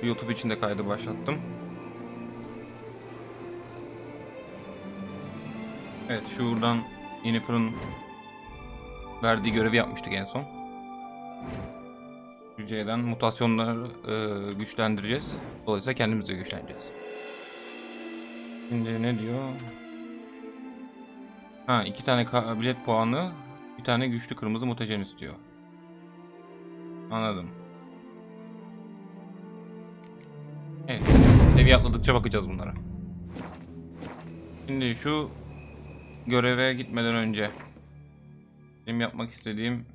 YouTube için de kaydı başlattım. Evet, şuradan Yennefer'ın verdiği görevi yapmıştık en son. Yüce'den mutasyonları güçlendireceğiz. Dolayısıyla kendimiz de güçleneceğiz. Şimdi ne diyor? Ha, 2 tane kabiliyet puanı, bir tane güçlü kırmızı mutajen istiyor. Anladım. Evet. Seviye atladıkça bakacağız bunlara. Şimdi şu göreve gitmeden önce benim yapmak istediğim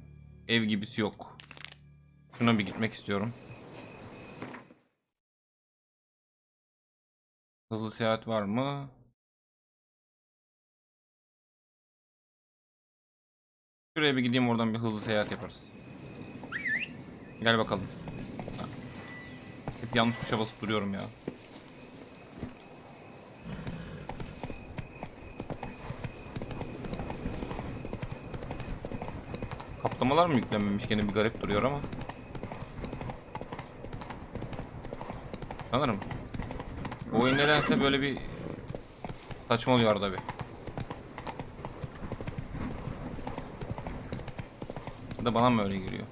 ev gibisi yok. Şuna bir gitmek istiyorum. Hızlı seyahat var mı? Şuraya bir gideyim, oradan bir hızlı seyahat yaparız. Gel bakalım. Ha, hep yanlış tuşa basıp duruyorum ya. Kaplamalar mı yüklenmemiş, gene bir garip duruyor ama. Sanırım. Bu oyun nedense böyle bir saçma oluyor arada bir. Ya da bana mı öyle geliyor?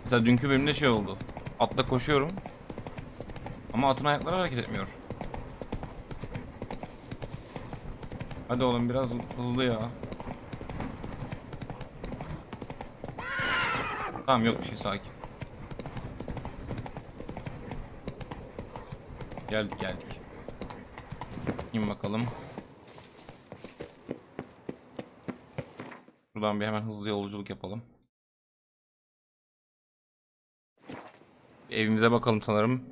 Mesela dünkü bölümde şey oldu. Atla koşuyorum. Ama atın ayakları hareket etmiyor. Hadi oğlum, biraz hızlı ya. Tamam, yok bir şey, sakin. Geldik. İn bakalım. Buradan bir hemen hızlı yolculuk yapalım. Evimize bakalım sanırım.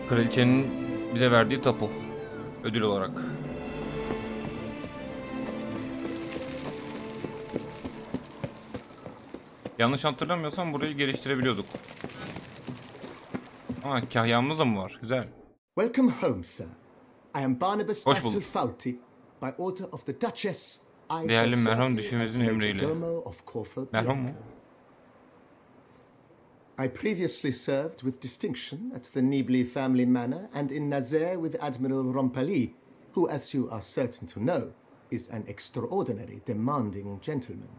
Kraliçenin bize verdiği tapu. Ödül olarak. Yanlış hatırlamıyorsam burayı geliştirebiliyorduk. Ama kahyamız da mı var? Güzel. Welcome home, sir. I am Barnabas Hoş bulduk. Asselfauti. By order of the Duchess, I Değerli shall serve merhum you düşemezin as emriyle. Majordomo of Corfu Merhum mu? Bianco. I previously served with distinction at the Nibli family manor and in Nazaire with Admiral Rompali, who, as you are certain to know, is an extraordinary demanding gentleman.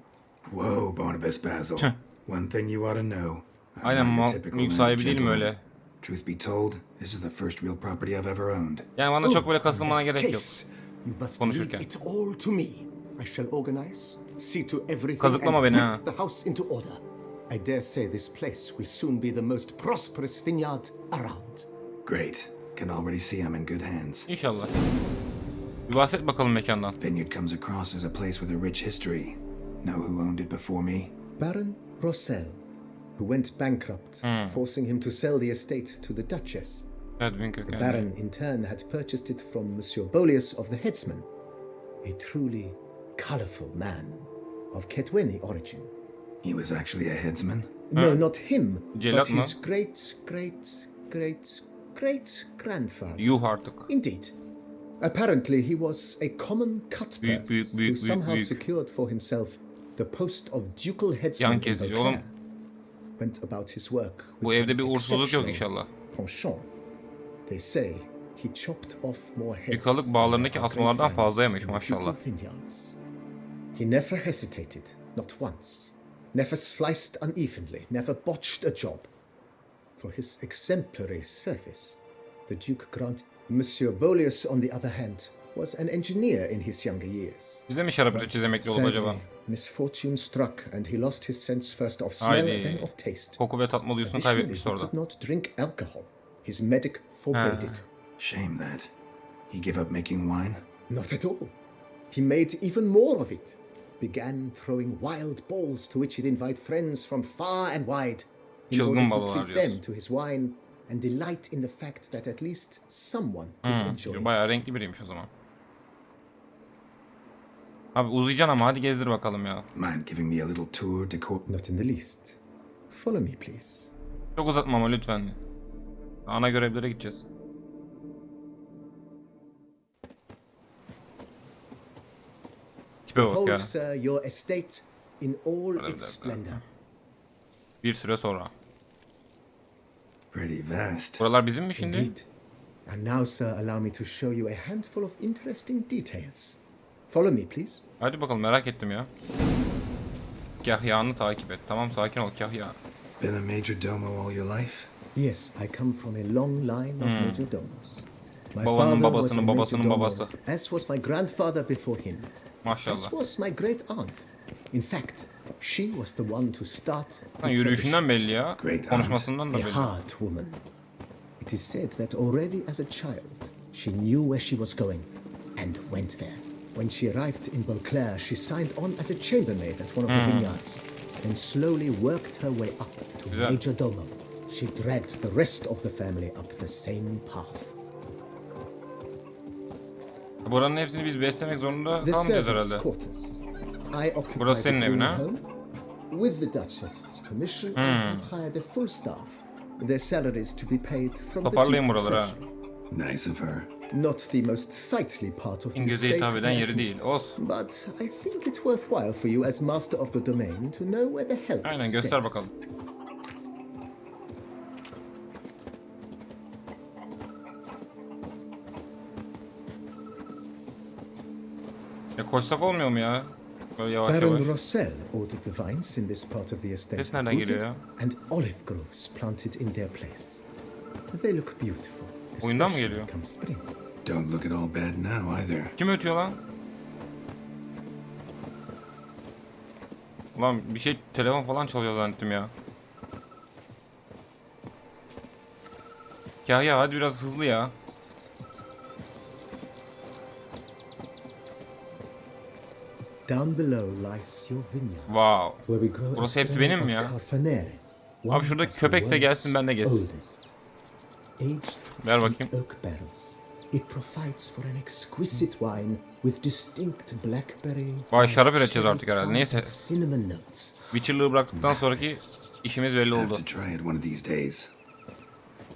Whoa, Barnabas Basil. One thing you ought to know. I'm Aynen, not your typical mülk landed sahibi değilim gentleman. öyle. Truth be told, this is the first real property I've ever owned. Yani bana çok böyle in kasılmana that gerek yok. case, you must Konuşurken. leave it all to me. I shall organize, see to everything, Kazıklama and beni ha. whip the house into order. I dare say this place will soon be the most prosperous vineyard around. Great. Can already see I'm in good hands. İnşallah. Bir bahset bakalım mekandan. Vineyard comes across as a place with a rich history. Know who owned it before me? Baron Rossel, who went bankrupt, forcing him to sell the estate to the Duchess. Edwin The kökenli. Baron, in turn, had purchased it from Monsieur Bolius of the Headsman, a truly colourful man of Ketweni origin. He was actually a headsman? No, not him, Celat but mı? his great-great-great-grandfather. Yuh artık. Indeed. Apparently he was a common cut Büyük, purse büyük, who büyük, somehow büyük. secured for himself the post of ducal headsman Yan in kesici Beauclair. oğlum. Went about his work with Bu evde an bir uğursuzluk yok exceptional inşallah. penchant. They say he chopped off more heads Yukalık than bağlarındaki there are asmalardan grapevines fazlaymış in the maşallah. ducal vineyards. He never hesitated, not once. Never sliced unevenly, never botched a job. For his exemplary service, the Duke granted. Monsieur Bolius, on the other hand, was an engineer in his younger years. Bize mi şarap içeceğiz emekli olup acaba? Sadly, misfortune struck and he lost his sense first of smell, Haydi. then of taste. Koku ve tatma duyusunu Additionally, kaybetmiş he orada. could not drink alcohol. His medic forbade it. Shame that. He gave up making wine? Not at all. He made even more of it. Began throwing wild balls to which he'd invite friends from far and wide in Çılgın order to balolar treat them diyorsun. to his wine and delight in the fact that at least someone could enjoy it. Bayağı renkli biriymiş o zaman. Abi uzayacaksın ama, hadi gezdir bakalım ya. Mind giving me a little tour de Not in the least. Follow me, please. Çok uzatma ama lütfen. Ana görevlere gideceğiz. Tipe bak Behold, ya. sir, your estate in all Hadi bir its dakika. splendor. Bir süre sonra. Pretty vast. Buralar bizim mi şimdi? Indeed. And now, sir, allow me to show you a handful of interesting details. Follow me, please. Hadi bakalım, merak ettim ya. Kahya'nı takip et. Tamam, sakin ol Kahya. Been a major domo all your life? Yes, I come from a long line of majordomos. My Babanın father was babasının a babasının majordomo, babası. as was my grandfather before him. As Maşallah. was my great aunt. In fact, she was the one to start Ha, the yürüyüşünden belli ya. Great Konuşmasından da tradition. belli. A hard woman. It is said that already as a child, she knew where she was going and went there. When she arrived in Beauclair, she signed on as a chambermaid at one of the vineyards and slowly worked her way up to Güzel. majordomo. She dragged the rest of the family up the same path. Buranın hepsini biz beslemek zorunda The kalmayacağız servants' herhalde. quarters. I occupy Burası the senin evin, green ha? home. With the Duchess's permission, I have hired a full staff. Their salaries to be paid from the Toparlayın Duke's buraları ha. treasury. Nice of her. Not the most sightly part of the İngilizce estate, hitap eden I yeri admit. değil. Olsun. But I think it's worthwhile for you as master of the domain to know where the help Aynen, göster stands. bakalım. Koşsak olmuyor mu ya? Böyle yavaş Baron yavaş. Rossel ordered the vines in this part of the estate Ses nereden geliyor uprooted ya? and olive groves planted in their place. They look beautiful. Oyundan mı especially geliyor? come spring. Don't look at all bad now either. Kim ötüyor lan? Ulan bir şey, telefon falan çalıyor zannettim ya. Kahya hadi biraz hızlı ya. Down below lies your vineyard, Wow. where we grow Burası a hepsi strain benim mi of ya? Carfanere, one Abi şurada of the köpekse gelsin, world's ben de gelsin. oldest. Aged Ver in bakayım. oak barrels, it provides for an exquisite wine with distinct blackberry, Vay, şarap üreteceğiz cherry artık herhalde. plum Neyse. and cinnamon notes. Witcher'lığı bıraktıktan sonraki işimiz belli Have oldu. to try it one of these days.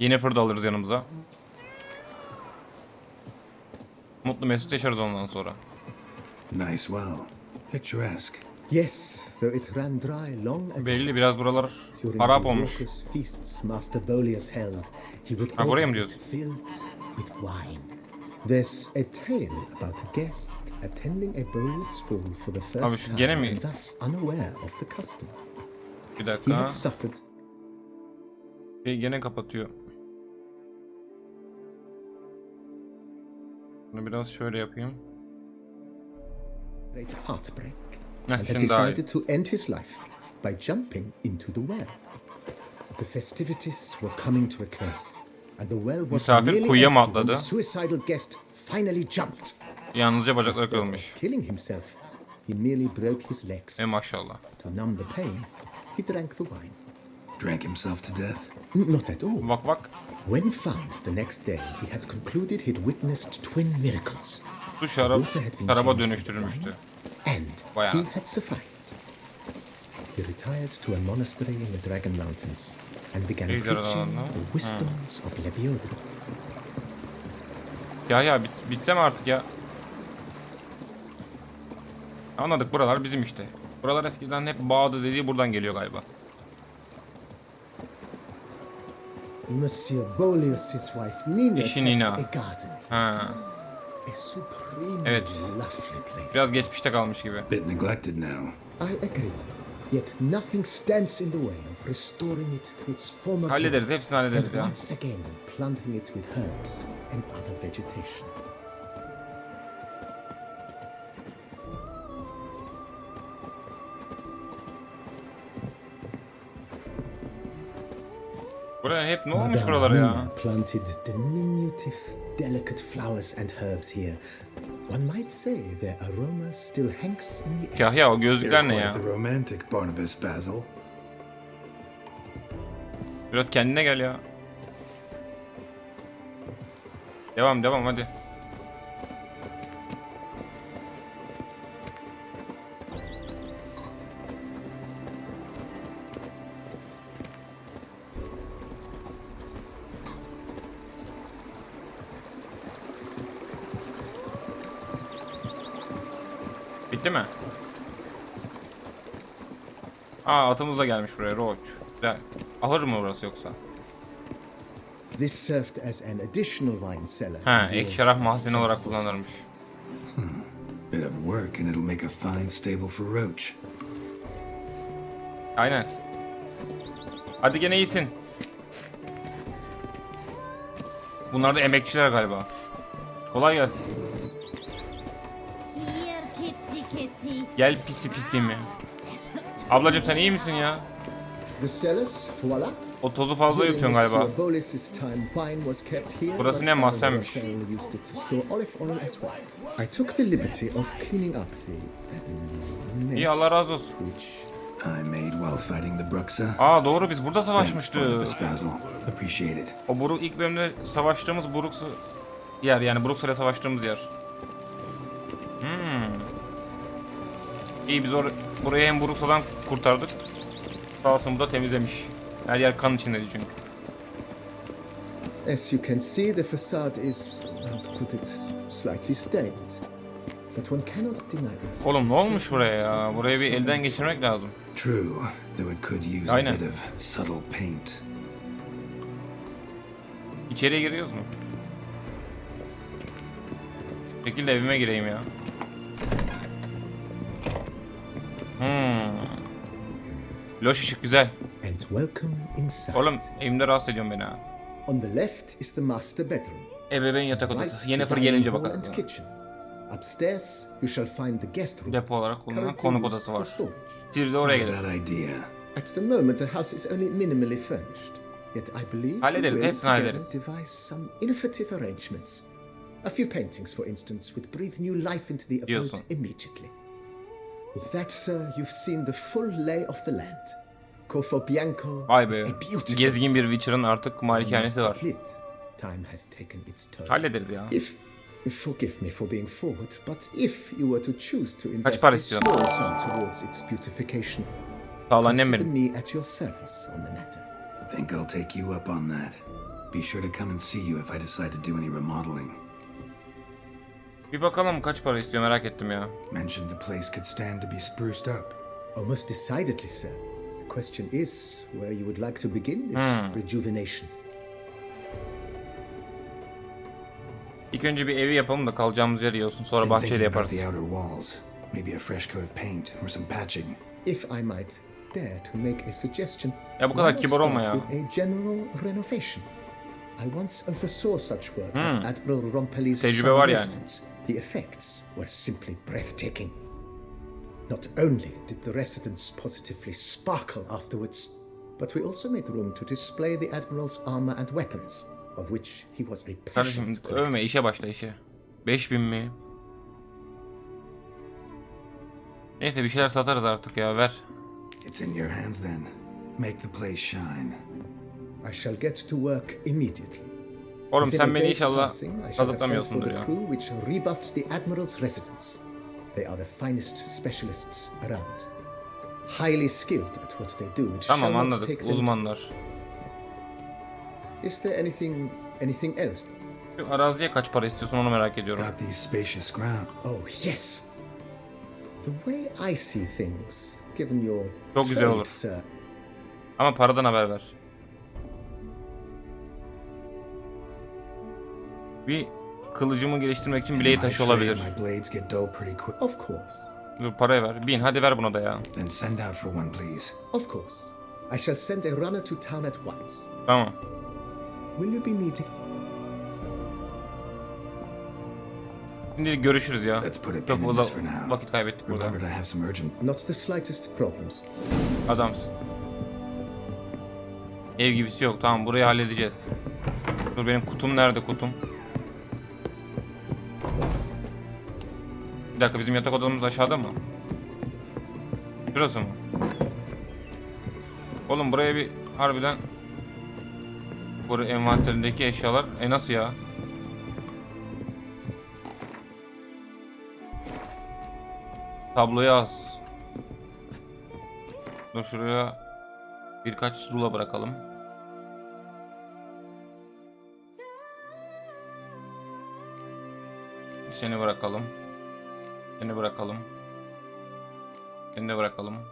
Yennefer'ı da alırız yanımıza. Mutlu mesut yaşarız ondan sonra. Nice well. Picturesque. Yes, though it ran dry long ago. Belli, biraz buralar During Arap the olmuş. raucous feasts Master Bolius held, he would Ha, buraya mı open it diyorsun? filled with wine. There's a tale about a guest attending a Bolius ball for the first Abi şu time gene mi? and thus unaware of the custom. Bir He dakika. had suffered Gene kapatıyor. Bunu biraz şöyle yapayım. great heartbreak Heh, and had şimdi daha iyi. decided to end his life by jumping into the well. The festivities were coming to a close, and the well was Misafir nearly kuyuya mı empty when the atladı? suicidal guest finally jumped. Yalnızca bacakları Instead of kırılmış. killing himself, he merely broke his legs. Maşallah. To numb the pain, he drank the wine. Drank himself to death? Not at all. Bak bak. When found the next day, he had concluded he'd witnessed twin miracles. Bu şarap Water had been şaraba changed to dönüştürülmüştü. And Vay he anasını. had survived. He retired to a monastery in the Dragon Mountains and began İyidir preaching adam, ha? the wisdoms of Lebioda. Ya bitse mi artık ya? Anladık, buralar bizim işte. Buralar eskiden hep bağdı dediği buradan geliyor galiba. Monsieur Bolius's wife Nina Eşi kept Nina. a garden, Ha. a supremely Evet. lovely place. Biraz geçmişte kalmış gibi. Bit neglected now. I agree. Yet nothing stands in the way of restoring it to its former Hallederiz, glory hepsini hallederiz and ya. once again planting it with herbs and other vegetation. Buraya hep ne olmuş Madame buralara ya? Nina planted diminutive, delicate flowers and herbs here. One might say their aroma still hangs in the air. Kahya, o You're gözlükler ne quite ya? the romantic, Barnabas Basil. Biraz kendine gel ya. Devam hadi. Bitti Bitti mi? Aa, atımız da gelmiş buraya. Roach. Güzel. Ahır mı burası yoksa? This served as an additional wine cellar. Ha, in ek years şarap of mahzeni olarak plentiful kullanılmış. harvests. Bit of work and it'll make a fine stable for Roach. Aynen. Hadi gene iyisin. Bunlar da emekçiler galiba. Kolay gelsin. Here, kitty kitty. Gel pisi pisi mi? Ablacım sen iyi misin ya? The cellars, voila. O tozu fazla During yutuyorsun galiba. Monsieur Bolis's time, wine was kept here. Burası but ne, Father mahzenmiş. Russell used it to store olive oil as well. I took the liberty of cleaning up the İyi, mess, Allah razı olsun. which I made while fighting the Bruxa. Aa doğru, biz burada Thanks, savaşmıştık. Barnabas Basil. Appreciate it. O Buruk ilk bölümde savaştığımız Brux'u yer, yani Brux'la savaştığımız yer. İyi, biz burayı hem Brux'dan kurtardık. Sağ olsun, bu da temizlemiş. Her yer kan içindeydi çünkü. as you can see, the facade is, how to put it, slightly stained. But one cannot deny it. Oğlum ne olmuş buraya ya? Burayı bir elden geçirmek lazım. True, though it could use Aynen. a bit of subtle paint. İçeriye giriyoruz mu? Şekilde evime gireyim ya. Loş ışık güzel. And welcome inside. Oğlum evimde rahatsız ediyorsun beni ha. On the left is the master bedroom. Ebeveyn yatak Right, odası. the Yennefer dining gelince hall bakalım. and kitchen. Upstairs, you shall find the guest room. Depo olarak kullanılan currently konuk used odası for var. storage. Siri de oraya Not a gelir. bad idea. At the moment, the house is only minimally furnished. Yet I believe Hallederiz, we will hepsini together hallederiz. devise some innovative arrangements. A few paintings, for instance, would breathe new life into the abode Diyorsun. immediately. With that, sir, you've seen the full lay of the land. Corfo Bianco Vay is be. a beautiful Gezgin bir Witcher'ın artık malikanesi var. complete. Time has taken its toll. Hallederiz ya. If forgive me for being forward, but if you were to choose to invest para a istiyorsun? small sum towards its beautification, Sağ ol annem consider benim. me at your service on the matter. Think I'll take you up on that. Be sure to come and see you if I decide to do any remodeling. Bir bakalım kaç para istiyor, merak ettim ya. Mentioned the place could stand to be spruced up. Oh, most decidedly, sir. The question is where you would like to begin this rejuvenation. İlk önce bir evi yapalım da kalacağımız yer iyi olsun. Sonra Been bahçeyi de thinking about yaparız. the outer walls. Maybe a fresh coat of paint or some patching. If I might dare to make a suggestion, Ya bu kadar why not kibar olma start ya. with a general renovation? I once oversaw such work at Admiral Rompelli's Tecrübe summer var yani. residence. The effects were simply breathtaking. Not only did the residence positively sparkle afterwards, but we also made room to display the Admiral's armor and weapons, of which he was a Kardeşim passionate collector. övme, işe başla işe. 5000 mi? Neyse bir şeyler satarız artık ya, ver. It's in your hands then. Make the place shine. I shall get to work immediately. Oğlum Within sen a beni day's inşallah passing, I shall have sent kazıklamıyorsundur for the ya. crew which rebuffs the Admiral's residence. They are the finest specialists around. Highly skilled at what they do. It shall Tamam not anladık, take them- uzmanlar. Is there anything else? Şu araziye kaç para istiyorsun onu merak ediyorum. Got these spacious ground. Oh yes. The way I see things, given your Çok güzel trade, olur. sir, Ama paradan haber ver. Bir kılıcımı geliştirmek için bileği In my taşı trade, olabilir. My blades get dull pretty quick. of course. Dur parayı ver. 1000 hadi ver buna da ya. Then send out for one, please. Of course. I shall send a runner to town at once. Tamam. Will you be meeting? Şimdi görüşürüz ya. Let's put a pin Çok in fazla this for now. vakit kaybettik burada. Remember, I have some urgent. Not the slightest problems. Adamsın. Ev gibisi yok. Tamam burayı halledeceğiz. Dur benim kutum nerede kutum? Bir dakika bizim yatak odamız aşağıda mı? Şurası mı? Oğlum buraya bir harbiden buraya envanterindeki eşyalar nasıl ya? Tabloya az. Dur şuraya birkaç zula bırakalım. Seni bırakalım. Seni bırakalım. Seni de bırakalım.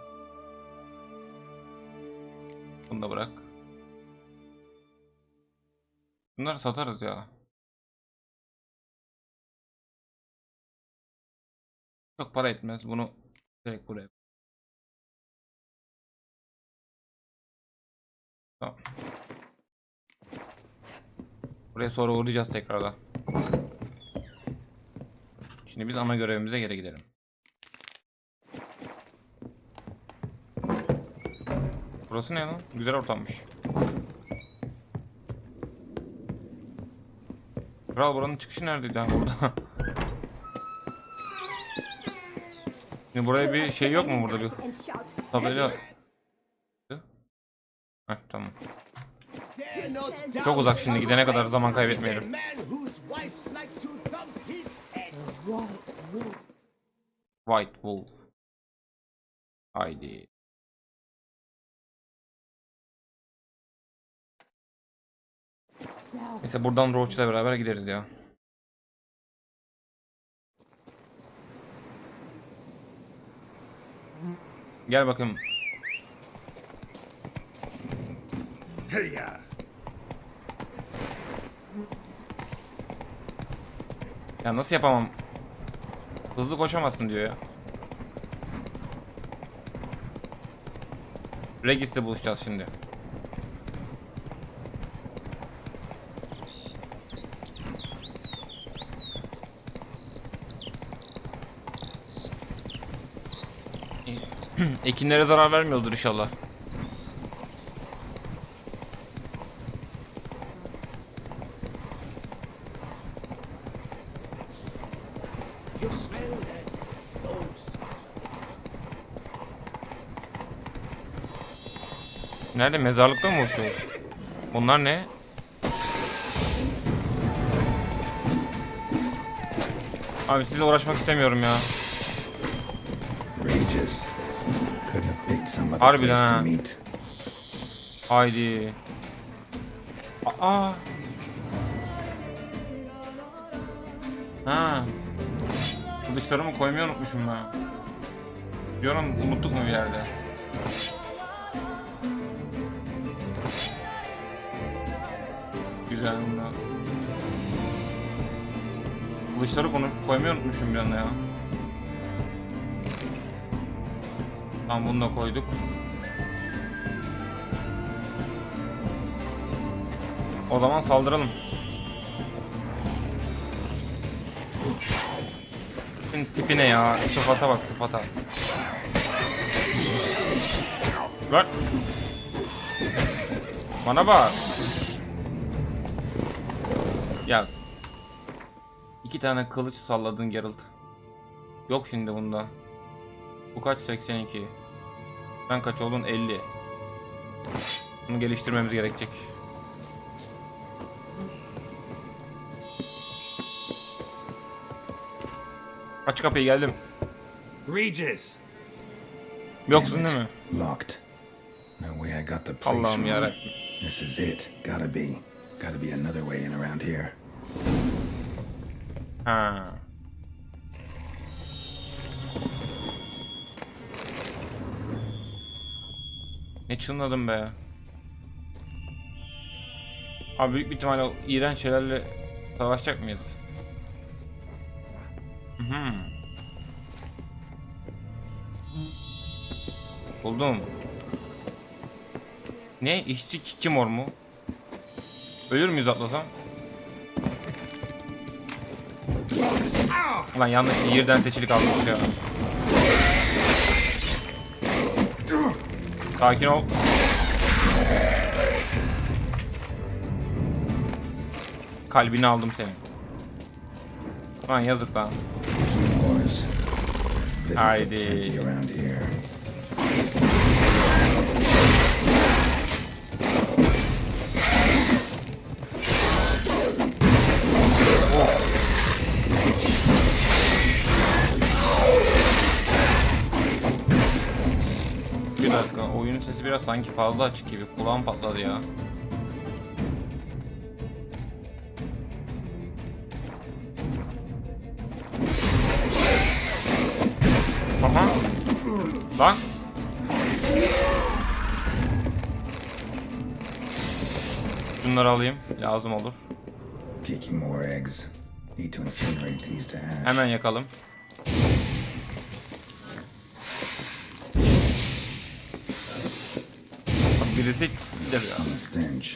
Bunu da bırak. Bunları satarız ya. Çok para etmez. Bunu direkt buraya. Tamam. Buraya sonra uğrayacağız tekrardan. Şimdi biz ana görevimize geri gidelim. Burası ne lan? Güzel ortammış. Kral buranın çıkışı neredeydi ha burada? Şimdi buraya bir şey yok mu burada bir tabela? Heh, tamam. Çok uzak şimdi, gidene kadar zaman kaybetmeyelim. White Wolf. Haydi. Neyse buradan Roach'la beraber gideriz ya. Gel bakayım. Hey ya. Ya nasıl yapamam? Hızlı koşamazsın diyor ya. Regis'le buluşacağız şimdi. Ekinlere zarar vermiyordur inşallah. Nerede? Mezarlıkta mı uçuyoruz? Bunlar ne? Abi sizle uğraşmak istemiyorum ya. Regis. Couldn't have picked some other Harbiden place ha. to meet. Haydi. Aa. Ha. Kılıçlarımı koymayı unutmuşum ben. Diyorum, unuttuk mu bir yerde? Güzel bunda. Kılıçları koymayı unutmuşum bir anda ya. Tamam, bunu da koyduk. O zaman saldıralım. Senin tipine ya. Sıfata bak, sıfata. Bak. Bana bak. Ya. 2 tane kılıç salladın Geralt. Yok şimdi bunda. Bu kaç? 82. Sen kaç oldun? 50. Bunu geliştirmemiz gerekecek. Aç kapıyı, geldim. Regis. Yoksun Damn değil it. mi? Locked. No way I got the place Allah'ım wrong. yarabbim. This is it. Gotta be. Gotta be another way in around here. Ha. Ne çınladım be. Abi büyük bir ihtimalle o iğrenç şeylerle savaşacak mıyız? Buldum. Ne? İşçi Kikimor mu? Ölür müyüz atlasam? Lan yanlış yerden seçilik almış ya. Sakin ol. Kalbini aldım senin. Lan yazık lan. Wars. Fit for Haydi. plenty around here. Bir dakika, oyunun sesi biraz sanki fazla açık gibi. Kulağım patladı ya. Aha. Lan. Şunları alayım. Lazım olur. Kicking more eggs. Need to incinerate these to ash. Hemen yakalım. Birisi çizdir ya. On the stench.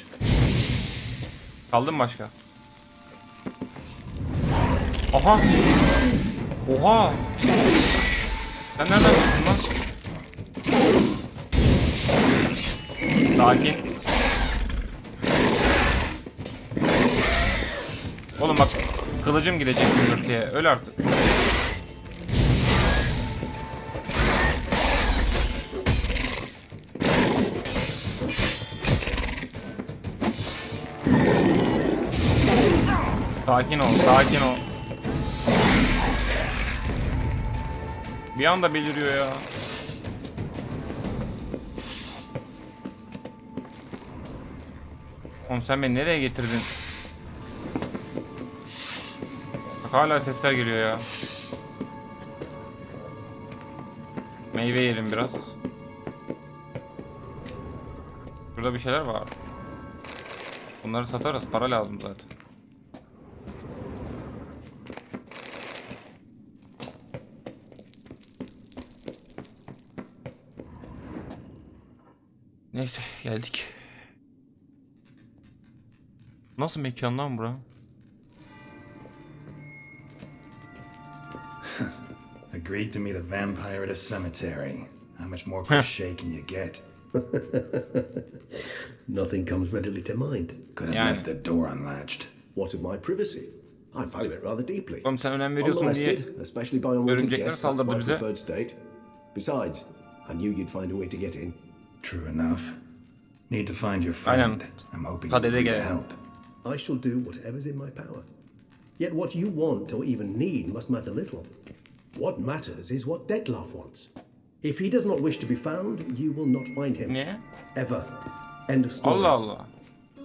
Kaldı mı başka? Aha. Oha. Sen nereden çıktın lan? Sakin. Oğlum bak, kılıcım gidecek gürültüye. Öl artık. Sakin ol, sakin ol. Bir anda beliriyor ya. Oğlum sen beni nereye getirdin? Bak hala sesler geliyor ya. Meyve yiyelim biraz. Burada bir şeyler var. Bunları satarız, para lazım zaten. Neyse, geldik. Nasıl mekan lan bura? Agreed to meet a vampire at a cemetery. How much more cliche can you get? Nothing comes readily to mind. Could have Yani. left the door unlatched. What of my privacy? I value it rather deeply. Oğlum sen önem veriyorsun diye Unmolested, especially by unwanted örümcekler guests, that's saldırdı my bize. preferred state. Besides, I knew you'd find a way to get in. True enough. Need to find your Aynen. friend. I'm hoping Sadede you'll agree to gelelim. help. I shall do whatever's in my power. Yet what you want or even need must matter little. What matters is what Dettlaff wants. If he does not wish to be found, you will not find him. Niye? Ever. End of story. Allah Allah.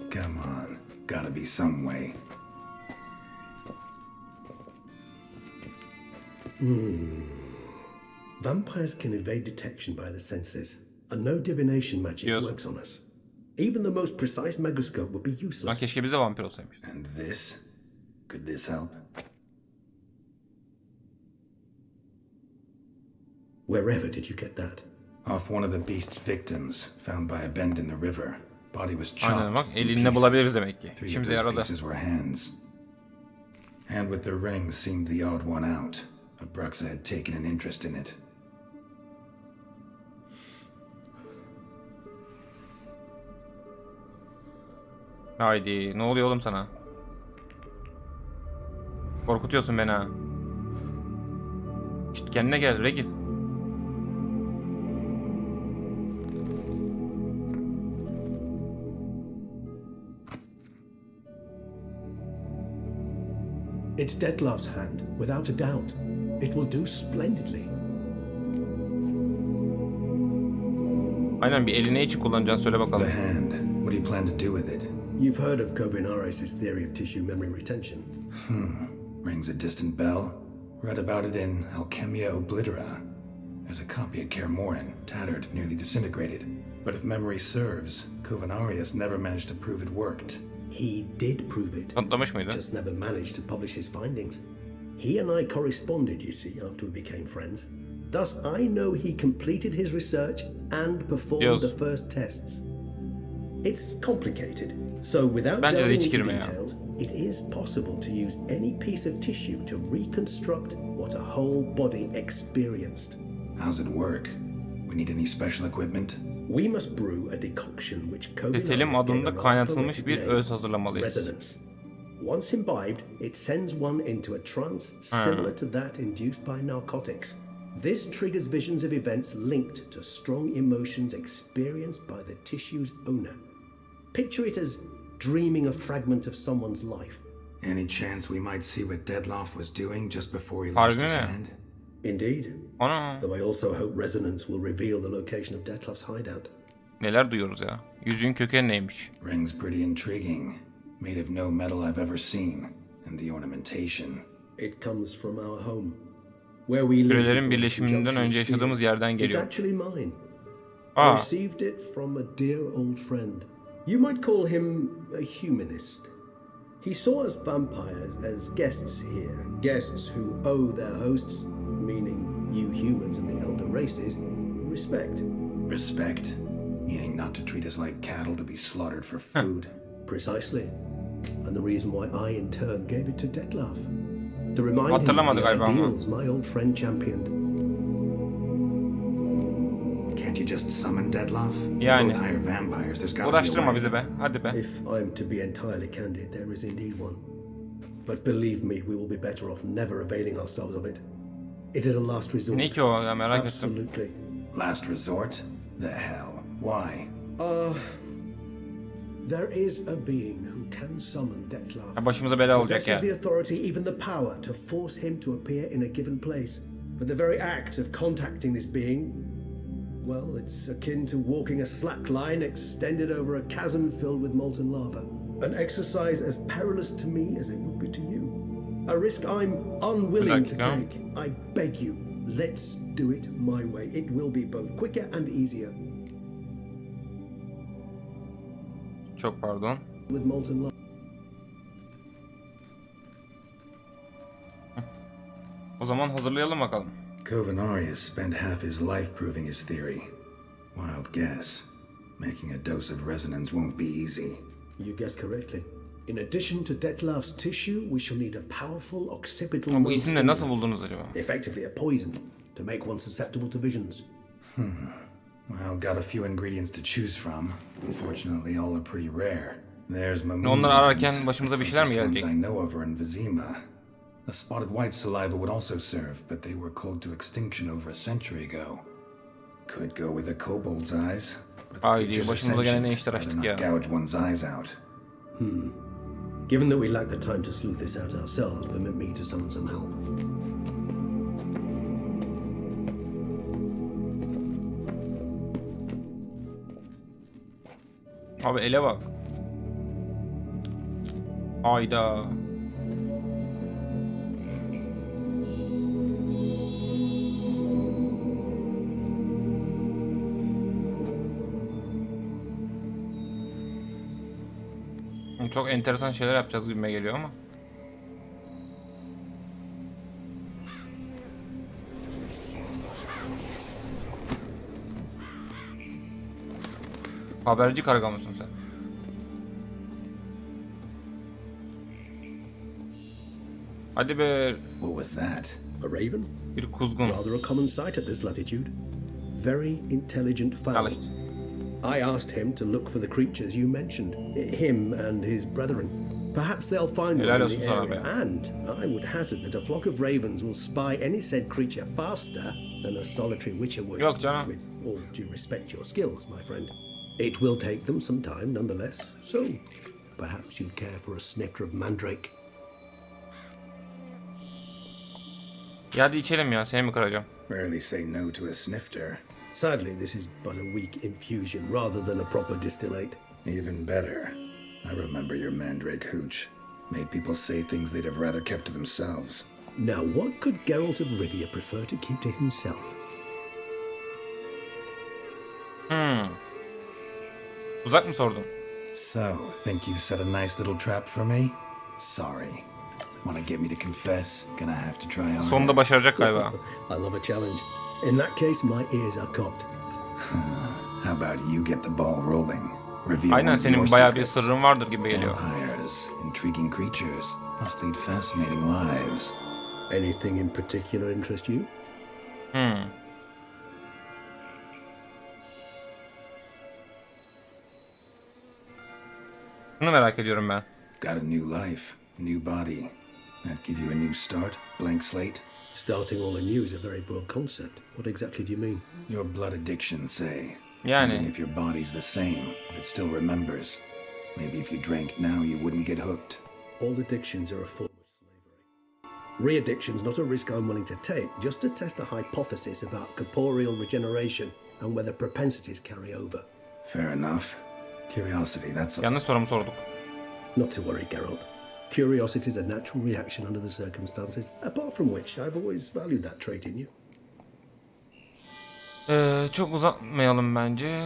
Come on. Gotta be some way. Vampires can evade detection by the senses, and no divination magic Yes. works on us. Even the most precise megascope would be Lan useless. keşke biz de vampir olsaymış. And this? Could this help? Wherever did you get that? Off one of the beast's victims, found by a bend in the river. Body was chopped. Aynen bak, in elinde pieces. bulabiliriz demek ki. 3 of İşimize those yaradı. pieces were hands. Hand with the ring seemed the odd one out. Abruxa had taken an interest in it. Haydi, ne oluyor oğlum sana? Korkutuyorsun beni ha. Şşt, kendine gel Regis. It's Dettlaff's hand, without a doubt. It will do splendidly. Aynen, bir elini için kullanacaksın, söyle The bakalım. hand. What do you plan to do with it? You've heard of Kobinares' theory of tissue memory retention. Rings a distant bell. Read about it in Alchemia Oblitera. There's a copy at Kaer Morhen, tattered, nearly disintegrated. But if memory serves, Kovanarius never managed to prove it worked. He did prove it, Kanıtlamış mıydı? just never managed to publish his findings. He and I corresponded, you see, after we became friends. Thus, I know he completed his research and performed Yes. the first tests. It's complicated, so without Bence de delving hiç into girme ya. details, it is possible to use any piece of tissue to reconstruct what a whole body experienced. How's it work? We need any special equipment? We must brew a decoction which Kobinaris Selim gave a adında rather kaynatılmış poetic bir name, öz hazırlamalıyız. resonance. Once imbibed, it sends one into a trance similar to that induced by narcotics. This triggers visions of events linked to strong emotions experienced by the tissue's owner. Picture it as dreaming a fragment of someone's life. Any chance we might see what Dettlaff was doing just before he Harbi lost his mi? hand? Indeed, Ana, though I also hope resonance will reveal the location of Dettlaff's hideout. neler duyuyoruz ya. Yüzüğün kökeni neymiş? Ring's pretty intriguing. Made of no metal I've ever seen. And the ornamentation. It comes from our home. Where we live Kürelerin before the birleşiminden conjunction önce of yaşadığımız spheres. yerden It's geliyor. actually mine. I Aa, received it from a dear old friend. You might call him a humanist. He saw us vampires as guests here, guests who owe their hosts, meaning you humans and the elder races, respect. Respect? Meaning not to treat us like cattle to be slaughtered for food? Precisely. And the reason why I in turn gave it to Detlef. To remind him Hatırlamadı of the galiba ama. ideals my old friend championed. Can't you just summon Detlef? Yani. Both hire vampires, there's gotta be a uğraştırma way. bizi be. Hadi be. If I'm to be entirely candid, there is indeed one. But believe me, we will be better off never availing ourselves of it. It is a last resort. Ne ki o ya, merak ettim. Absolutely. Last resort? The hell? Why? There is a being who can summon Detlef. Ya başımıza bela olacak Possesses the ya. authority, even the power, to force him to appear in a given place. But the very act of contacting this being, well, it's akin to walking a slack line extended over a chasm filled with molten lava. An exercise as perilous to me as it would be to you. A risk I'm unwilling to dakika. take. I beg you, let's do it my way. It will be both quicker and easier. Çok pardon. With molten lava. O zaman hazırlayalım bakalım. Covenarius spent half his life proving his theory. Wild guess. Making a dose of resonance won't be easy. You guessed correctly. In addition to Detlef's tissue, we shall need a powerful occipital Bu nerve isimleri nasıl stimulant, buldunuz acaba? effectively a poison, to make one susceptible to visions. Well, got a few ingredients to choose from. Unfortunately, all are pretty rare. There's Mamoon. Onları ararken başımıza bir şeyler mi Closest gelecek? ones I know of are in Vizima. A spotted white saliva would also serve, but they were cold to extinction over a century ago. Could go with a kobold's eyes. But the Haydi, creatures are başımıza gene ne sentient, işler rather açtık not ya. gouge one's eyes out. Given that we lack the time to sleuth this out ourselves, permit me to summon some help. Abi ele bak. Hayda. Çok enteresan şeyler yapacağız gibime geliyor ama. Haberci karga mısın sen? Hadi be, What was that? A raven? bir kuzgun. Rather a common sight at this latitude. Very intelligent Al fowl. işte. I asked him to look for the creatures you mentioned, him and his brethren. Perhaps they'll find Helal one olsun in the sana area, be. and I would hazard that a flock of ravens will spy any said creature faster than a solitary witcher would. Yok canım. With all due respect to your skills, my friend. It will take them some time, nonetheless. So, perhaps you'd care for a snifter of mandrake. Ya hadi içelim ya, seni mi kıracağım? Rarely say no to a snifter. Sadly, this is but a weak infusion rather than a proper distillate. Even better. I remember your mandrake hooch. Made people say things they'd have rather kept to themselves. Now, what could Geralt of Rivia prefer to keep to himself? Uzak mı sordun? So, think you've set a nice little trap for me? Sorry. Want to get me to confess? Gonna have to try harder. Sonunda başaracak galiba. I love a challenge. In that case, my ears are cocked. How about you get the ball rolling? Reveal one Aynen, of senin your bayağı bir secrets. sırrın vardır gibi geliyor. Vampires, intriguing creatures, must lead fascinating lives. Anything in particular interest you? Bunu merak ediyorum ben. Got a new life, new body. That give you a new start, blank slate. Starting all anew is a very broad concept. What exactly do you mean? Your blood addiction, say. Yani. Even if your body's the same, if it still remembers. Maybe if you drank now, you wouldn't get hooked. All addictions are a form of slavery. Re-addiction's not a risk I'm willing to take, just to test a hypothesis about corporeal regeneration and whether propensities carry over. Fair enough. Curiosity, that's all. Yanlış sorumu sorduk. Not to worry, Geralt. Curiosity is a natural reaction under the circumstances, apart from which I've always valued that trait in you. Çok uzatmayalım bence.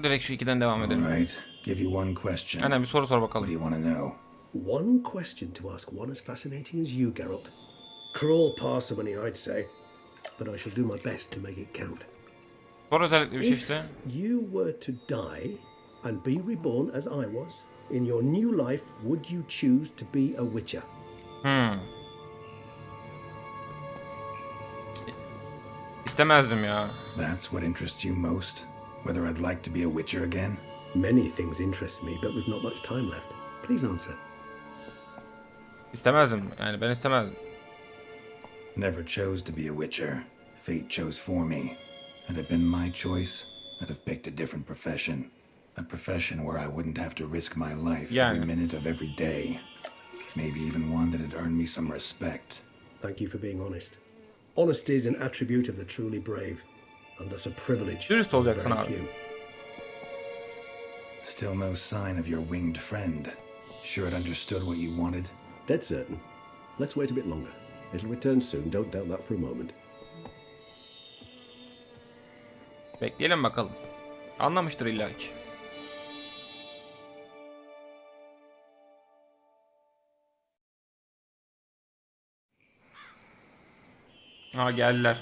Direkt şu 2'den devam edelim. Alright, give you one question. Aynen bir soru sor What do bakalım. you want to know? One question to ask one as fascinating as you, Geralt. Cruel parsimony, I'd say, but I shall do my best to make it count. Sor özellikle bir şey If işte. you were to die and be reborn as I was, in your new life, would you choose to be a witcher? İstemezdim ya. That's what interests you most? Whether I'd like to be a witcher again? Many things interest me, but we've not much time left. Please answer. İstemezdim. Yani ben istemezdim. Never chose to be a witcher. Fate chose for me. Had it been my choice, I'd have picked a different profession. A profession where I wouldn't have to risk my life Yani. every minute of every day. Maybe even one that had earned me some respect. Thank you for being honest. Honesty is an attribute of the truly brave, and thus a privilege Dürüst for the olacaksın very abi. few. Still no sign of your winged friend. Sure it understood what you wanted? Dead certain. Let's wait a bit longer. It'll return soon, don't doubt that for a moment. Bekleyelim bakalım. Anlamıştır illaki. Ha geldiler.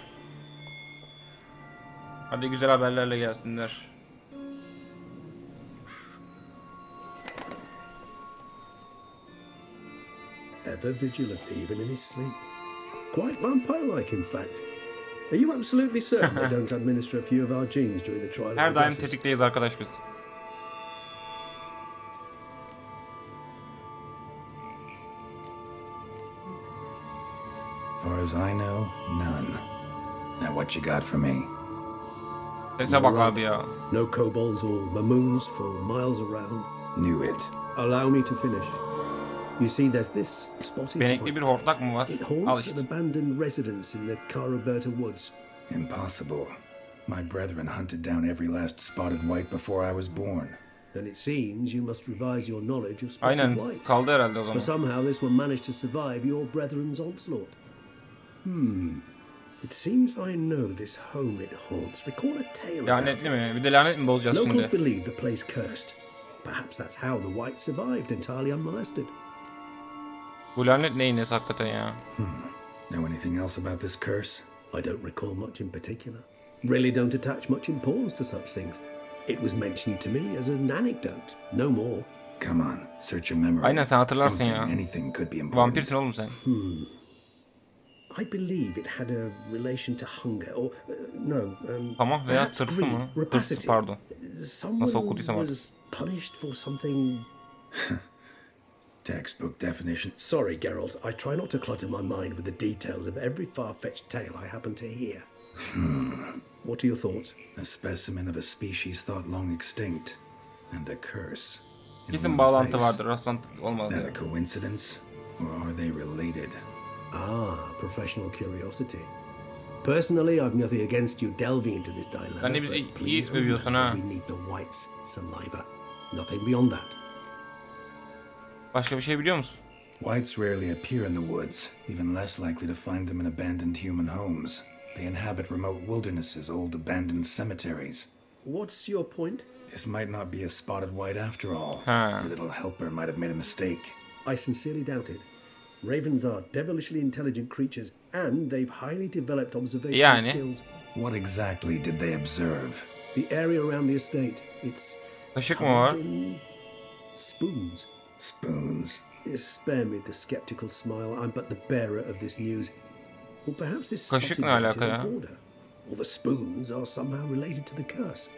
Hadi güzel haberlerle gelsinler. Ever vigilant, even in his sleep. Quite vampire-like, in fact. Are you absolutely certain they don't administer a few of our genes during the trial? Her of daim classes? tetikteyiz arkadaş biz. Far as I know, none. Now what you got for me? Sese bak abi ya. No kobolds or mamoons for miles around. Knew it. Allow me to finish. You see, there's this spotted Benekli point. bir hortlak mı var? It Al haunts an işte. abandoned residence in the Caraberta woods. Impossible. My brethren hunted down every last spotted white before I was born. Then it seems you must revise your knowledge of spotted Aynen whites. kaldı herhalde o For zaman. somehow this one managed to survive your brethren's onslaught. It seems I know this home it haunts. Recall a tale about Lanetli it. mi? Bir de lanet mi bozacağız Locals şimdi? believe the place cursed. Perhaps that's how the whites survived entirely unmolested. Bu lanet neyin nesi hakikaten ya? Know anything else about this curse? I don't recall much in particular. Really don't attach much importance to such things. It was mentioned to me as an anecdote, no more. Come on, search your memory. Aynen sen hatırlarsın Something, ya. anything could be important. Vampirsin oğlum sen. I believe it had a relation to hunger, or Tamam veya perhaps tırsı greed, mı? Hırsız rapacity. pardon. Someone Nasıl okuduysam artık. was punished for something. Textbook definition. Sorry, Geralt. I try not to clutter my mind with the details of every far-fetched tale I happen to hear. What are your thoughts? A specimen of a species thought long extinct. And a curse. In Kesin one bağlantı place. vardır. Rastlantı olmadı. That a coincidence? Or are they related? Professional curiosity. Personally, I've nothing against you delving into this dilemma. Ben de bizi but iyi please övüyorsun remember ha. we need the whites' saliva. Nothing beyond that. Başka bir şey biliyor musun? Whites rarely appear in the woods, even less likely to find them in abandoned human homes. They inhabit remote wildernesses, old abandoned cemeteries. What's your point? This might not be a spotted white after all. Huh. Your little helper might have made a mistake. I sincerely doubt it. Ravens are devilishly intelligent creatures, and they've highly developed observation Yani. skills. What exactly did they observe? The area around the estate, it's Kaşık mı var? covered in spoons. Spoons. Spare me the skeptical smile. I'm but the bearer of this news. Or perhaps this Kaşık spotted ne white is alaka a ya? hoarder. Or the spoons are somehow related to the curse.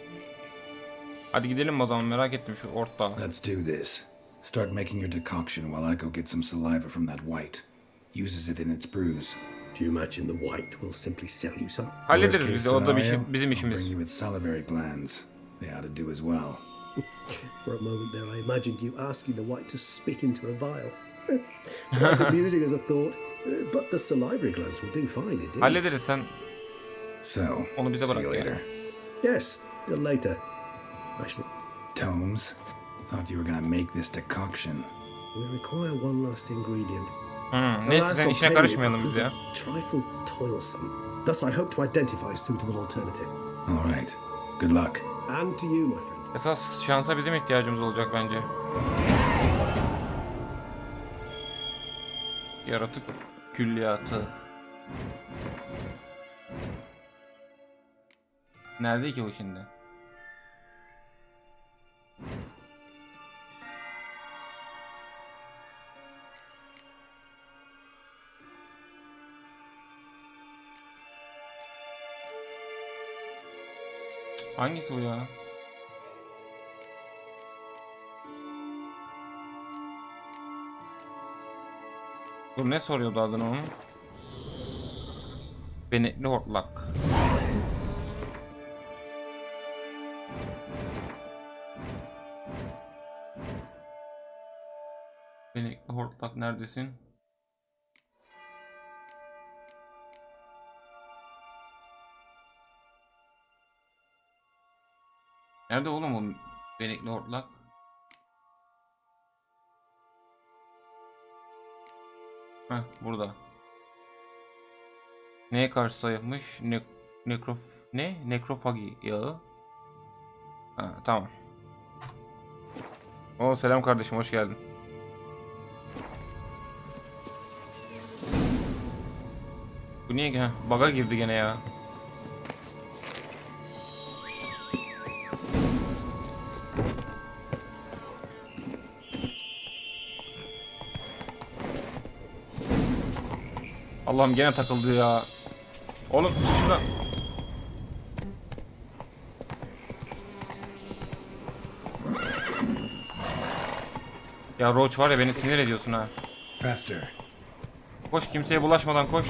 Hadi gidelim o zaman, merak ettim şu ortağı. Let's do this. Start making your decoction while I go get some saliva from that white. Uses it in its brews. Do you imagine the white will simply sell you some? Hallederiz Worst biz case de, o da scenario, bizim I'll işimiz. bring you its salivary glands. They ought to do as well. For a moment there, I imagined you asking the white to spit into a vial. Quite amusing as a thought, but the salivary glands will do fine indeed. Hallederiz, sen So, onu bize see bırak you ya. later. Yes, till later. Actually, Tomes, thought you were gonna make this decoction. We require one last ingredient. Neyse Alas, sen işine obtaining it karışmayalım would biz prove ya. a trifle toilsome. Thus, I hope to identify a suitable alternative. All right. Good luck. And to you, my friend. Esas şansa bizim ihtiyacımız olacak bence. Yaratık külliyatı. Nerede ki o şimdi? Hangisi bu ya? Dur, ne soruyordu adını onun? Benekli hortlak. Benekli hortlak neredesin? Nerede oğlum o benekli hortlak? Heh, burada. Neye karşı zayıfmış? Nekrofagi yağı. Ha, tamam. O selam kardeşim, hoş geldin. Bu niye bug'a girdi gene ya? Allah'ım gene takıldı ya. Oğlum çık şuradan. Ya Roach var ya, beni sinir ediyorsun ha. Faster. Koş, kimseye bulaşmadan koş.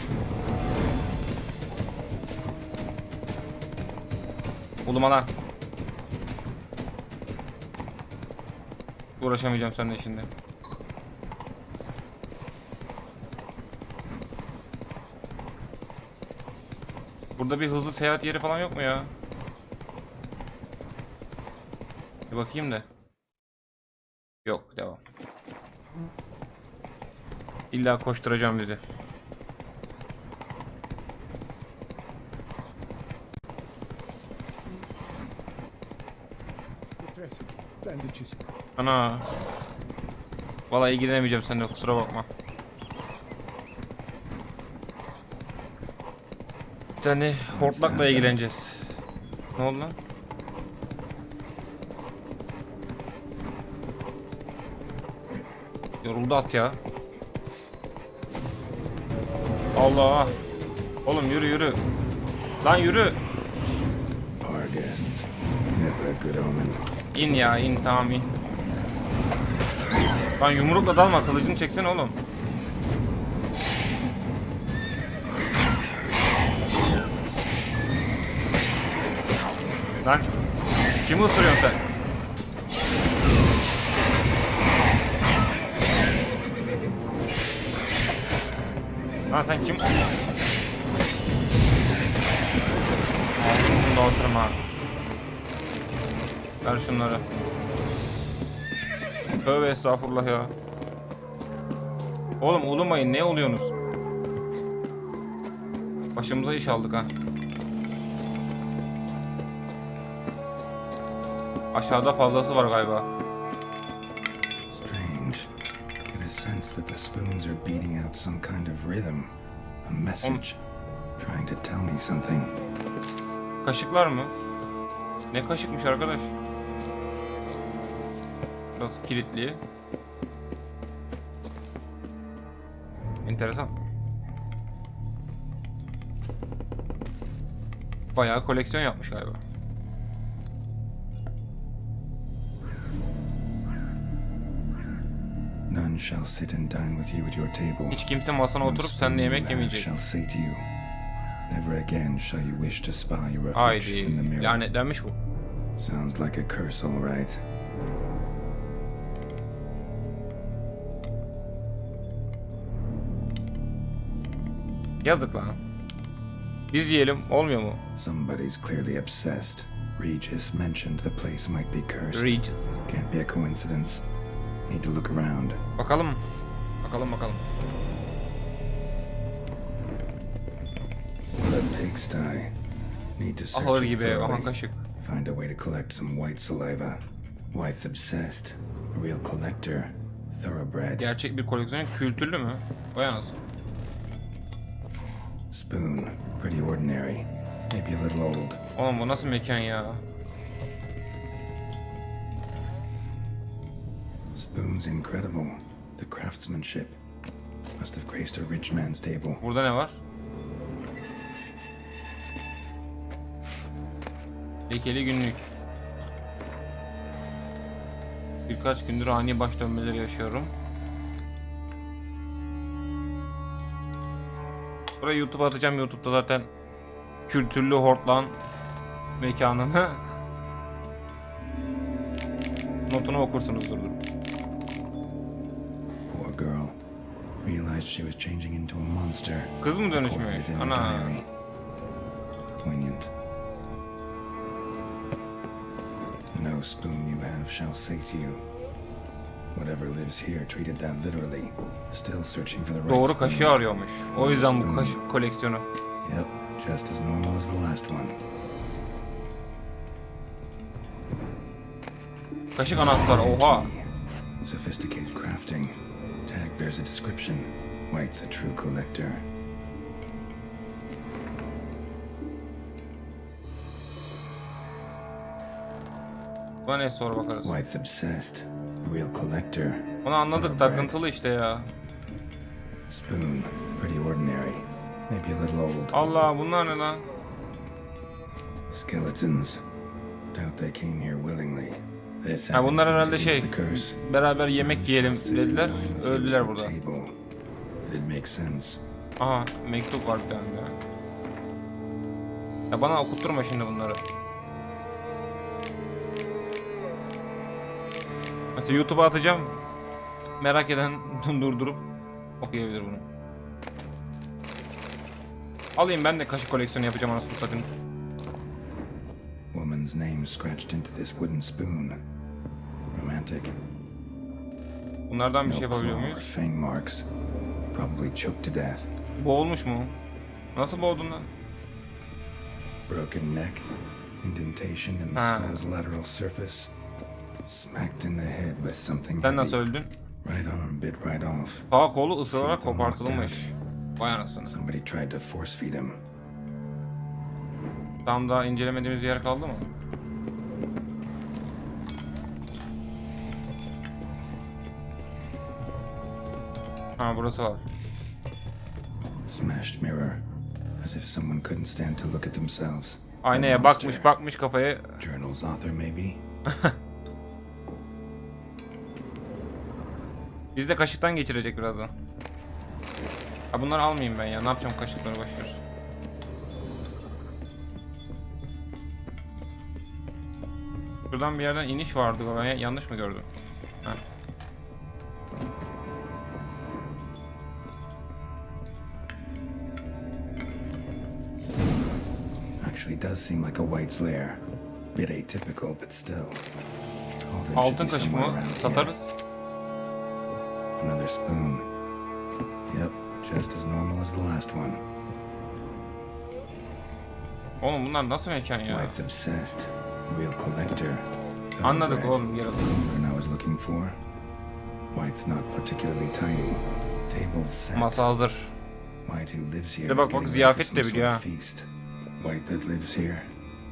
Uluma lan. Uğraşamayacağım seninle şimdi. Burada bir hızlı seyahat yeri falan yok mu ya? Bir bakayım da. Yok, devam. İlla koşturacağım bizi. Bandages. Ana. Vallahi ilgilenemeyeceğim seninle, kusura bakma. Bir tane hortlakla ilgileneceğiz. Ne oldu lan? Yoruldu at ya. Allah. Oğlum yürü yürü. Lan yürü. Our guests. Never a good omen. İn ya, in, tamam in. Lan yumrukla dalma, kılıcını çeksene oğlum. Lan kimi ısırıyorsun sen? Lan sen kim? Bunu da oturma. Ver şunları. Tövbe estağfurullah ya. Oğlum ulumayın, ne oluyorsunuz? Başımıza iş aldık ha. Aşağıda fazlası var galiba. Strange. Get a sense that the spoons are beating out some kind of rhythm. A message. Trying to tell me something. Kaşıklar mı? Ne kaşıkmış arkadaş? Burası kilitli. Enteresan. Bayağı koleksiyon yapmış galiba. None shall sit and dine with you at your table. Hiç kimse masana oturup seninle yemek yemeyecek. Shall say to you, never again shall you wish to spy your reflection Haydi, in the mirror. lanetlenmiş bu. Sounds like a curse, all right. Yazık lan. Biz yiyelim, olmuyor mu? Somebody's clearly obsessed. Regis mentioned the place might be cursed. Regis. Can't be a coincidence. Need to look around. Bakalım. Bakalım. The pigsty. Need to search Ahır it gibi. Aha thoroughly. kaşık. Find a way to collect some white saliva. White's obsessed. A real collector. Thoroughbred. Gerçek bir koleksiyon. Kültürlü mü? Vay anasını. Spoon. Pretty ordinary. Maybe a little old. Oğlum bu nasıl mekan ya? Spoon's incredible. The craftsmanship. Must have graced a rich man's table. Burada ne var? Lekeli günlük. Birkaç gündür ani baş dönmeleri yaşıyorum. Burayı YouTube'a atacağım. YouTube'da zaten kültürlü hortlan mekanını notunu okursunuzdur. Poor girl. Realized she was changing into a monster. Kız mı dönüşmüş? Recorded in her Ana. diary. Poignant. No spoon you have shall say to you. Whatever lives here treated that literally. Still searching for the right Doğru spoon. kaşığı arıyormuş. O yüzden bu kaşık koleksiyonu. Yep, just as normal as the last one. Kaşık anahtar. Oha. Key. Sophisticated crafting. Tag bears a description. White's a true collector. Buna ne sor bakarız. White's obsessed. A real collector. Onu anladık. Thoroughbred. Takıntılı işte ya. Spoon. Pretty ordinary. Maybe a little old. Allah bunlar ne lan? Skeletons. Doubt they came here willingly. This Ha, bunlar had herhalde to do with şey. the curse. Beraber yemek yiyelim dediler. Öldüler burada. Table. It'd make sense. Aha mektup var bir tane ya. Ya bana okutturma şimdi bunları. Mesela YouTube'a atacağım. Merak eden durdurup okuyabilir bunu. Alayım ben de kaşık koleksiyonu yapacağım anasını satayım. Woman's name scratched into this wooden spoon. Romantic. Bunlardan bir No şey yapabiliyor claw or muyuz? fang marks. Probably choked to death. Boğulmuş mu? Nasıl boğdun lan? Broken neck. Indentation in the Ah. skull's lateral surface. Smacked in the head with something Sen nasıl heavy. öldün? Right arm bit right off. Sağ kolu ısırarak kopartılmış. Vay anasını. Somebody tried to force feed him. Tam daha incelemediğimiz yer kaldı mı? Ha burası var. Smashed mirror. As if someone couldn't stand to look at themselves. Aynaya A bakmış monster. bakmış kafaya. Journal's author, maybe? Biz de kaşıktan geçirecek birazdan. Ha bunları almayayım ben ya. Ne yapacağım kaşıkları başlıyor. Şuradan bir yerden iniş vardı. Ben yanlış mı gördüm? Ha. Actually does seem like a white's lair. Bit atypical, but still. Cauldron should Altın be kaşık somewhere mı? around here. Satarız. Another spoon. Yep, just as normal as the last one. Oğlum bunlar nasıl mekan ya? White's obsessed. Real collector. Anladık Thoroughbred. oğlum yaralı. Pattern I was looking for. White's not particularly tidy. Tables set. Masa hazır. White who lives here Bir de bak is bak getting ziyafet ready for de some biliyor sort ha. of feast. White that lives here,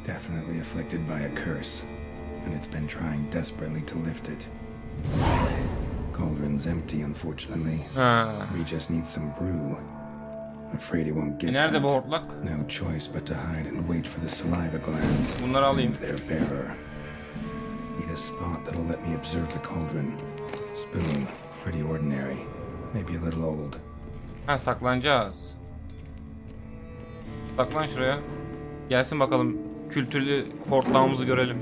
definitely afflicted by a curse, and it's been trying desperately to lift it. Cauldron's empty, unfortunately. Ha. We just need some brew. Afraid he won't get Nerede that. bu hortlak? No choice but to hide and wait for the saliva glands. Bunları alayım. And their bearer. Need a spot that'll let me observe the cauldron. Spoon, pretty ordinary. Maybe a little old. Ha saklanacağız. Saklan şuraya. Gelsin bakalım. Kültürlü hortlağımızı görelim.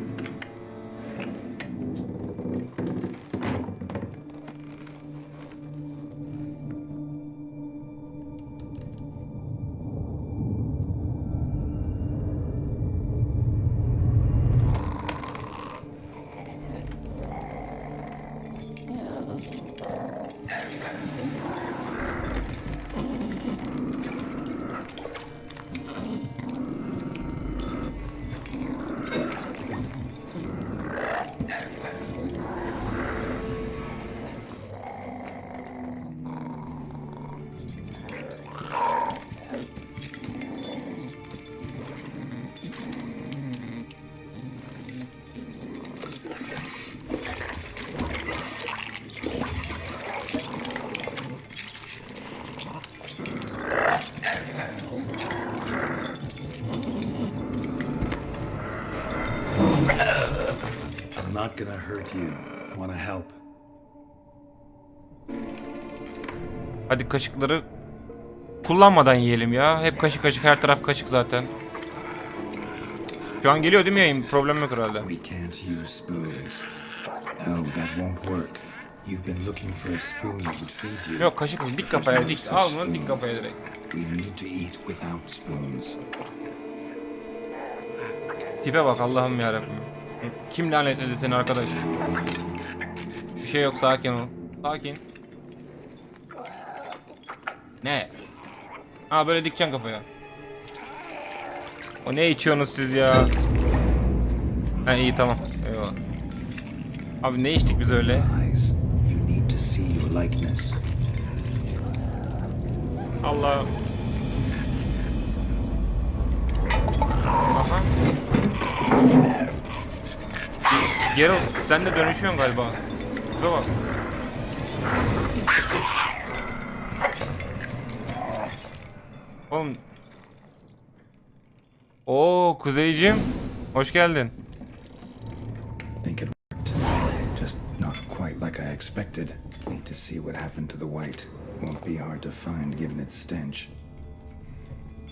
I'm not gonna hurt you. Wanna help? Hadi kaşıkları kullanmadan yiyelim ya. Hep kaşık kaşık, her taraf kaşık zaten. Şu an geliyor değil mi yayın? Problem yok herhalde. We can't use spoons. No, that won't work. You've been looking for a spoon that would feed you. Yok kaşık dik kafaya dik. Al bunu dik kafaya direkt. We need to eat without spoons. Tipe bak Allah'ım yarabbim. Kim lanetledi seni arkadaş? Bir şey yok, sakin ol. Sakin. Ne? Ha böyle dikeceksin kafaya. O ne içiyorsunuz siz ya? Ha iyi tamam. Eyvallah. Abi ne içtik biz öyle? Eyes. You need to see your likeness. Allah. Aha. Geralt sen de dönüşüyorsun galiba. Dur bak. Oğlum. Oo Kuzeyciğim. Hoş geldin. Think it worked. Just not quite like I expected. Need to see what happened to the white. Won't be hard to find given its stench.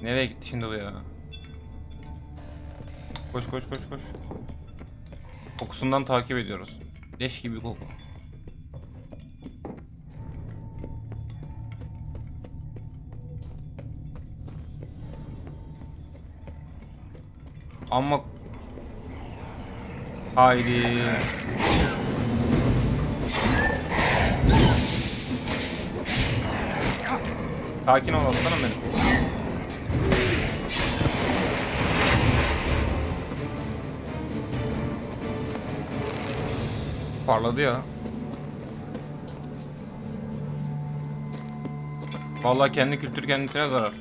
Nereye gitti şimdi bu ya? Koş koş koş koş. Kokusundan takip ediyoruz. Leş gibi koku. Ama haydi. Sakin ol aslanım benim. Parladı ya. Vallahi kendi kültürü kendisine zarar.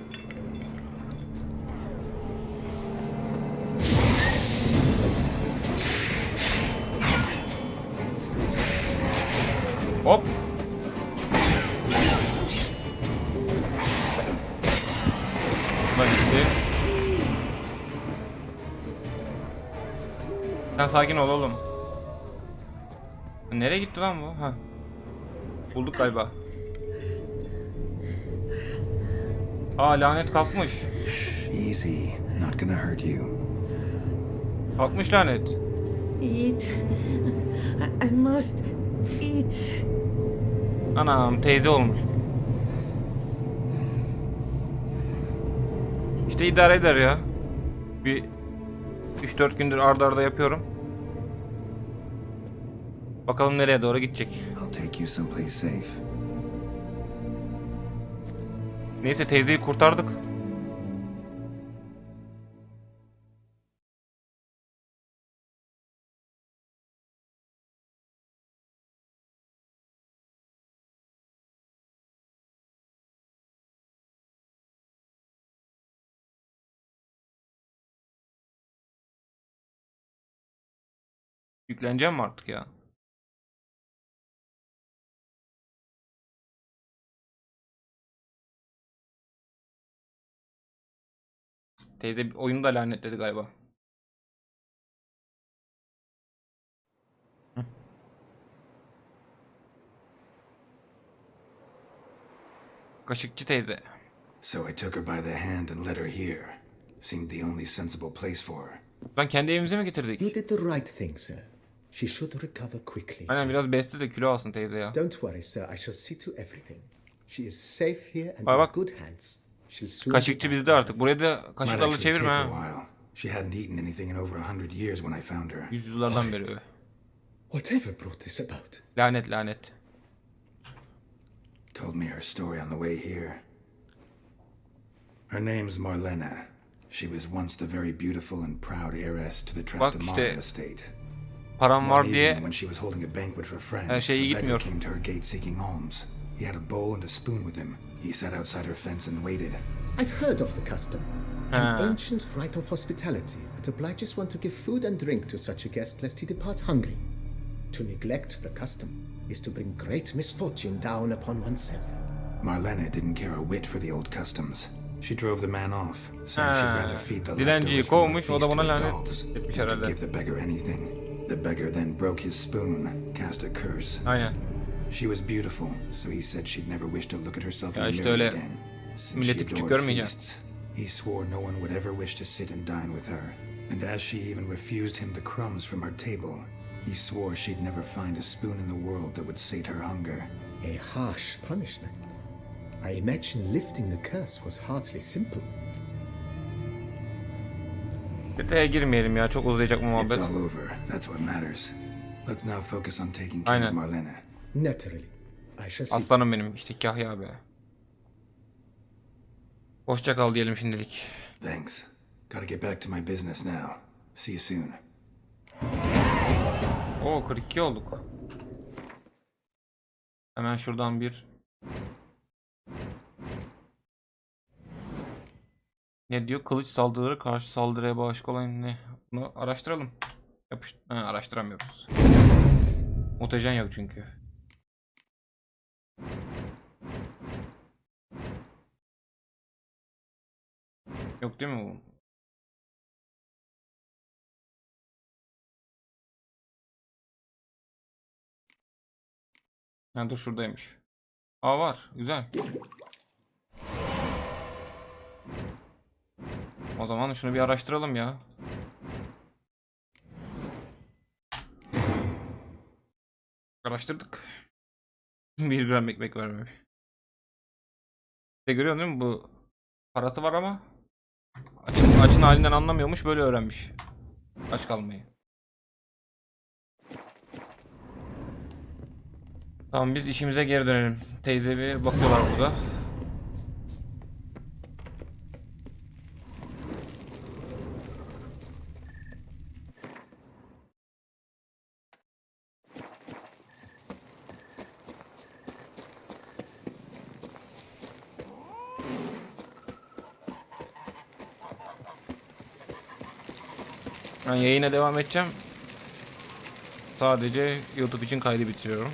Hop. Bak gitti. Sen sakin ol oğlum. Nereye gitti lan bu? Ha. Bulduk galiba. Aa lanet kalkmış. Easy. Not gonna hurt you. Kalkmış lanet. Eat. I must eat. Anam teyze olmuş. İşte idare eder ya. Bir 3-4 gündür arda arda yapıyorum. Bakalım nereye doğru gidecek. I'll take you someplace safe. Neyse teyzeyi kurtardık. Yükleneceğim mi artık ya? Teyze oyunu da lanetledi galiba. Hı. Kaşıkçı teyze. So I took her by the hand and led her here. Seemed the only sensible place for her. Lan kendi evimize mi getirdik? You did the right thing, sir. She should recover quickly. Aynen biraz besle de kilo alsın teyze ya. Don't worry, sir. I shall see to everything. She is safe here and Bak, in bak. good hands. She'll soon be Kaşıkçı back. bizde artık. Buraya da Might kaşıklarla actually take çevirme a ha. while. She hadn't eaten anything in over 100 years when I found her. Yüzyıllardan beri öyle. Whatever brought this about? Lanet lanet. Told me her story on the way here. Her name's Marlena. She was once the very beautiful and proud heiress to the Trastevere işte, estate. Param One var evening, diye when she was holding a banquet for friends, her şey iyi a beggar gitmiyor. came to her gate seeking alms. He had a bowl and a spoon with him. He sat outside her fence and waited. I've heard of the custom. Ah. An ancient rite of hospitality that obliges one to give food and drink to such a guest lest he depart hungry. To neglect the custom is to bring great misfortune down upon oneself. Marlena didn't care a whit for the old customs. She drove the man off, saying she'd rather feed the Dilenciyi leftovers from the kovmuş, o da feast buna to the lanet dogs etmiş than to herhalde. give the beggar anything. The beggar then broke his spoon, cast a curse. Aynen. She was beautiful, so he said she'd never wish to look at herself in Ya the işte mirror öyle again. Since milleti she küçük adored görmeyeceğim. feasts, he swore no one would ever wish to sit and dine with her. And as she even refused him the crumbs from her table, he swore she'd never find a spoon in the world that would sate her hunger. A harsh punishment. I imagine lifting the curse was hardly simple. Detaya girmeyelim ya, çok uzayacak bu It's muhabbet. all over. That's what matters. Let's now focus on taking care of Aynen. Marlene. Naturally. I shall see. Aslanım benim, işte Kahya be. Hoşça kal diyelim şimdilik. Thanks. Gotta get back to my business now. See you soon. Oo 42 olduk. Hemen şuradan bir... Ne diyor? Kılıç saldırıları karşı saldırıya bağışık olan ne? Bunu araştıralım. Araştıramıyoruz. Mutajen yok çünkü. Yok değil mi bu? Ha dur şuradaymış. Aa var. Güzel. O zaman şunu bir araştıralım ya. Araştırdık. 1 gram ekmek vermemiş. Görüyorsun değil mi? Bu parası var ama açın halinden anlamıyormuş, böyle öğrenmiş. Aç kalmayı. Tamam, biz işimize geri dönelim. Teyze bir bakıyorlar burada. Ben yayına devam edeceğim. Sadece YouTube için kaydı bitiriyorum.